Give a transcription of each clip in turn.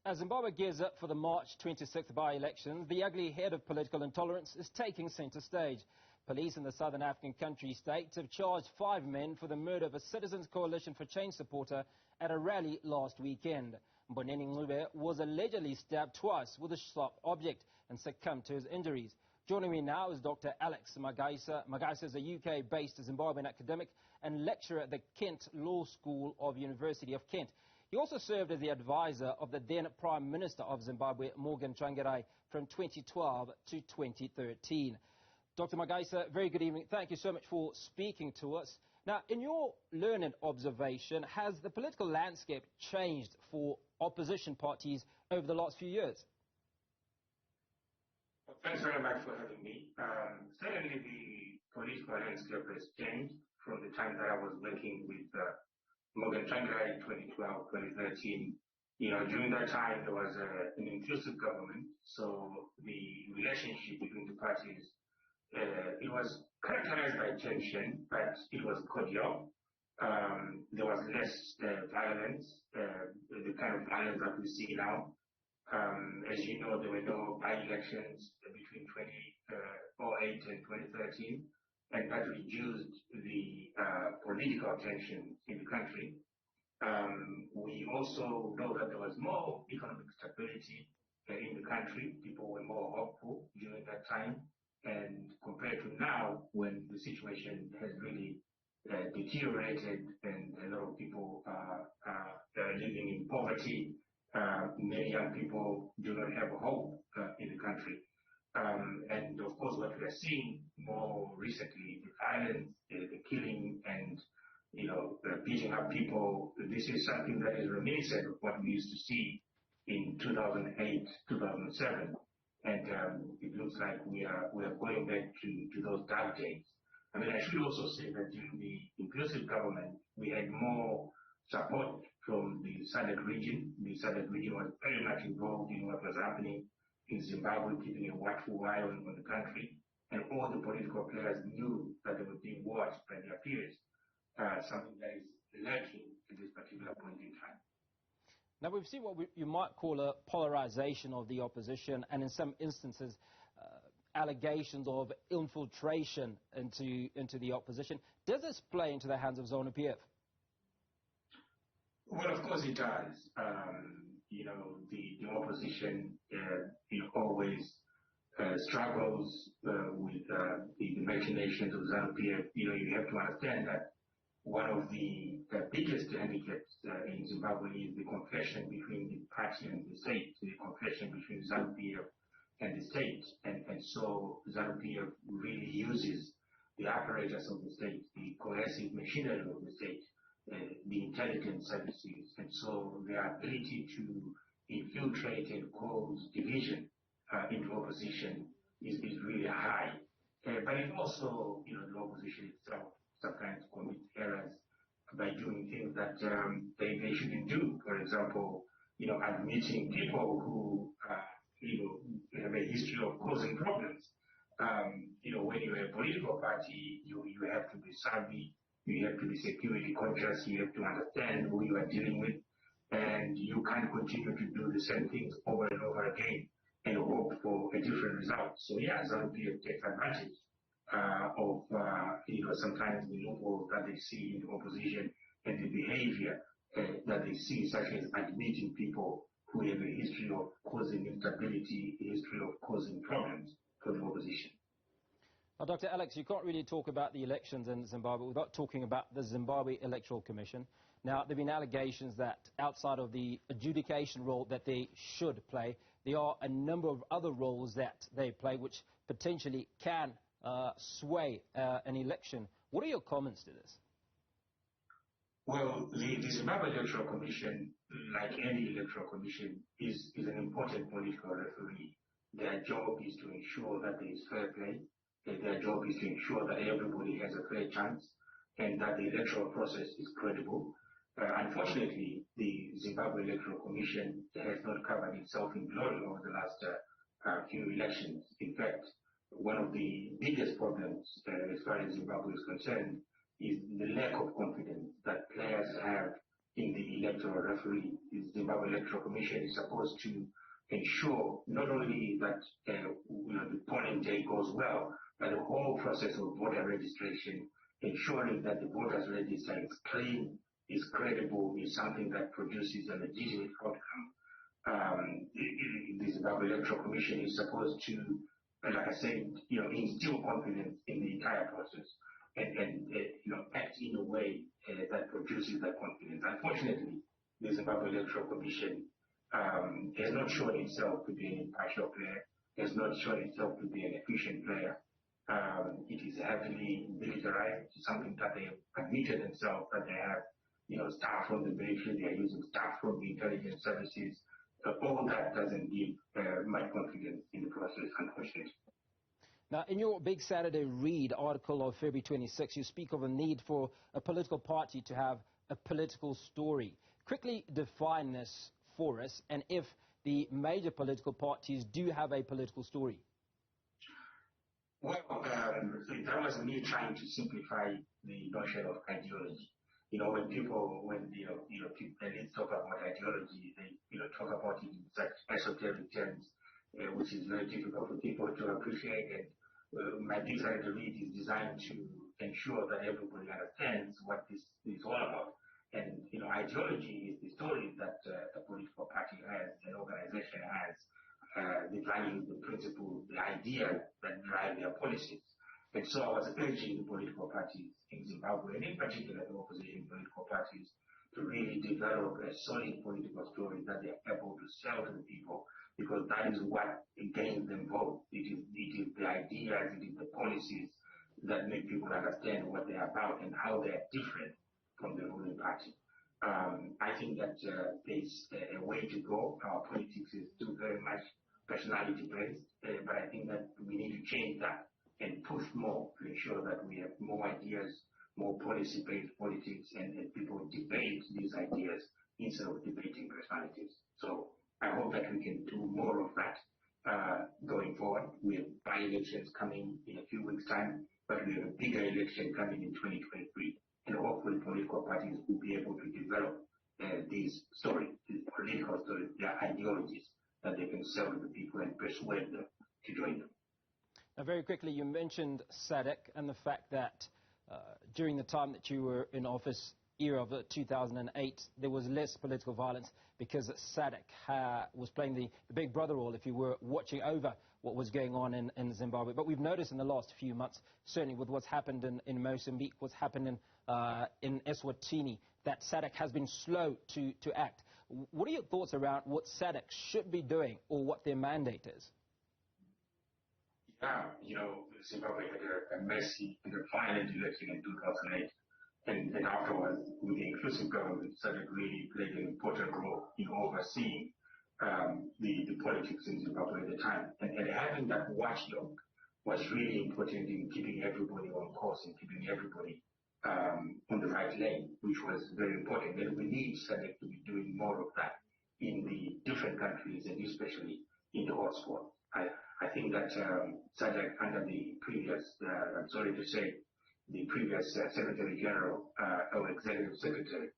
As Zimbabwe gears up for the March 26th by-elections, the ugly head of political intolerance is taking centre stage. Police in the southern African country state have charged 5 men for the murder of a Citizens Coalition for Change supporter at a rally last weekend. Mboneni Ncube was allegedly stabbed twice with a sharp object and succumbed to his injuries. Joining me now is Dr. Alex Magaisa. Magaisa is a UK-based Zimbabwean academic and lecturer at the Kent Law School of University of Kent. He also served as the advisor of the then Prime Minister of Zimbabwe, Morgan Tsvangirai, from 2012 to 2013. Dr. Magaisa, very good evening. Thank you so much for speaking to us. Now, in your learned observation, has the political landscape changed for opposition parties over the last few years? Thanks very much for having me. Certainly the political landscape has changed from the time that I was working with Morgan Tsvangirai in 2012, 2013. During that time there was an inclusive government, so the relationship between the parties, it was characterized by tension, but it was cordial. There was less violence, the kind of violence that we see now. As you know, there were no by-elections between 2008 and 2013, and that reduced the political tension in the country. We also know that there was more economic stability in the country. People were more hopeful during that time, and compared to now, when the situation has really deteriorated and a lot of people are living in poverty, many young people do not have hope in the country. And of course, what we are seeing more recently, the violence, the killing, and beating up people, this is something that is reminiscent of what we used to see in 2008, 2007. And it looks like we are going back to those dark days. I mean, I should also say that during the inclusive government, we had more support from the SADC region. The SADC region was very much involved in what was happening in Zimbabwe, keeping a watchful eye on the country. And all the political players knew that they were being watched by their peers, something that is lacking at this particular point in time. Now, we've seen what you might call a polarization of the opposition, and in some instances, allegations of infiltration into the opposition. Does this play into the hands of ZANU-PF? Well, of course it does. The opposition always struggles with the machinations of ZANU-PF. You have to understand that one of the biggest handicaps in Zimbabwe is the confession between the party and the state, the confession between ZANU-PF and the state. And so ZANU-PF really uses the apparatus of the state, the coercive machinery of the state, the intelligence services, and so their ability to infiltrate and cause division into opposition is really high. But it also, the opposition itself sometimes commits errors by doing things that they shouldn't do. For example, admitting people who have a history of causing problems. When you're a political party, you have to be savvy. You have to be security conscious. You have to understand who you are dealing with, and you can't continue to do the same things over and over again and hope for a different result. So yeah, ZANU-PF takes advantage of sometimes the loopholes that they see in the opposition and the behavior that they see, such as admitting people who have a history of causing instability, a history of causing problems for the opposition. Now, Dr. Alex, you can't really talk about the elections in Zimbabwe without talking about the Zimbabwe Electoral Commission. Now, there have been allegations that outside of the adjudication role that they should play, there are a number of other roles that they play which potentially can sway an election. What are your comments to this? Well, the Zimbabwe Electoral Commission, like any electoral commission, is an important political referee. Their job is to ensure that there is fair play. Their job is to ensure that everybody has a fair chance and that the electoral process is credible. Unfortunately, the Zimbabwe Electoral Commission has not covered itself in glory over the last few elections. In fact, one of the biggest problems as far as Zimbabwe is concerned is the lack of confidence that players have in the electoral referee. The Zimbabwe Electoral Commission is supposed to ensure not only that the polling day goes well, but the whole process of voter registration, ensuring that the voters register is clean, is credible, is something that produces a legitimate outcome. The Zimbabwe Electoral Commission is supposed to, like I said, instill confidence in the entire process and act in a way that produces that confidence. Unfortunately, the Zimbabwe Electoral Commission has not shown itself to be an impartial player, has not shown itself to be an efficient player. It is heavily militarized, something that they have admitted themselves that they have, staff from the military, they are using staff from the intelligence services. All that doesn't give much confidence in the process, unfortunately. Now, in your Big Saturday Read article of February 26, you speak of a need for a political party to have a political story. Quickly define this for us, and if the major political parties do have a political story. Well, that was me trying to simplify the notion of ideology. When people elites talk about ideology, they talk about it in such esoteric terms, which is very difficult for people to appreciate. And my Big Saturday Read is designed to ensure that everybody understands what this is all about. And ideology is the story that a political party has, an organization has, the values, the principles, the ideas that drive their policies. And so I was urging the political parties in Zimbabwe, and in particular the opposition political parties, to really develop a solid political story that they are able to sell to the people, because that is what gains them vote. It is the ideas, it is the policies that make people understand what they are about and how they are different from the ruling party. I think that there's a way to go. Our politics is still very much personality-based, but I think that we need to change that and push more to ensure that we have more ideas, more policy-based politics, and people debate these ideas instead of debating personalities. So I hope that we can do more of that going forward. We have by-elections coming in a few weeks' time, but we have a bigger election coming in 2023. And hopefully political parties will be able to develop these stories, these political stories, their ideologies that they can sell to the people and persuade them to join them. Now, very quickly, you mentioned SADC and the fact that during the time that you were in office, era of 2008, there was less political violence because SADC was playing the big brother role, if you were, watching over what was going on in Zimbabwe. But we've noticed in the last few months, certainly with what's happened in Mozambique, what's happened in Eswatini, that SADC has been slow to act. What are your thoughts around what SADC should be doing or what their mandate is? Yeah, Zimbabwe had a messy and a violent election in 2008. And afterwards, with the inclusive government, SADC really played an important role in overseeing the politics in Zimbabwe at the time. And having that watchdog was really important in keeping everybody on course and keeping everybody on the right lane, which was very important. And we need SADC to be doing more of that in the different countries and especially in the hotspot. I think that SADC under the previous, I'm sorry to say, the previous Secretary General or Executive Secretary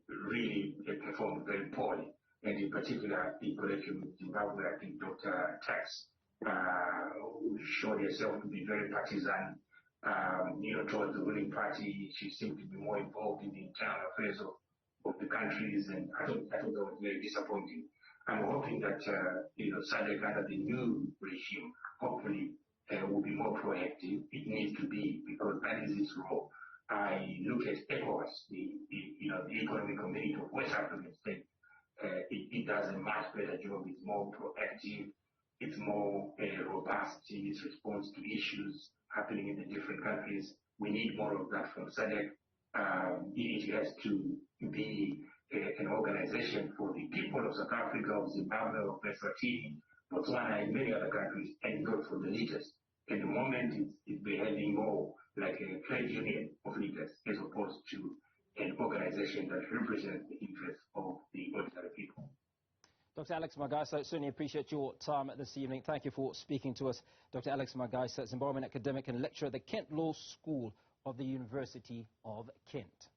really performed very poorly. And in particular, in connection with Zimbabwe, I think Dr. Tax showed herself to be very partisan, towards the ruling party. She seemed to be more involved in the internal affairs of the countries, and I thought that was very disappointing. I'm hoping that, SADC under the new regime, hopefully, will be more proactive. It needs to be, because that is its role. I look at ECOWAS, the Economic Community of West African States. It does a much better job. It's more proactive. It's more robust in its response to issues happening in the different countries. We need more of that from SADC. It has to be an organization for the people of South Africa, of Zimbabwe, of Eswatini, Botswana, and many other countries, and not for the leaders. At the moment, it's behaving more like a trade union of leaders as opposed to an organization that represents the interests of the ordinary people. Dr. Alex Magaisa, I certainly appreciate your time this evening. Thank you for speaking to us. Dr. Alex Magaisa, Zimbabwean academic and lecturer at the Kent Law School of the University of Kent.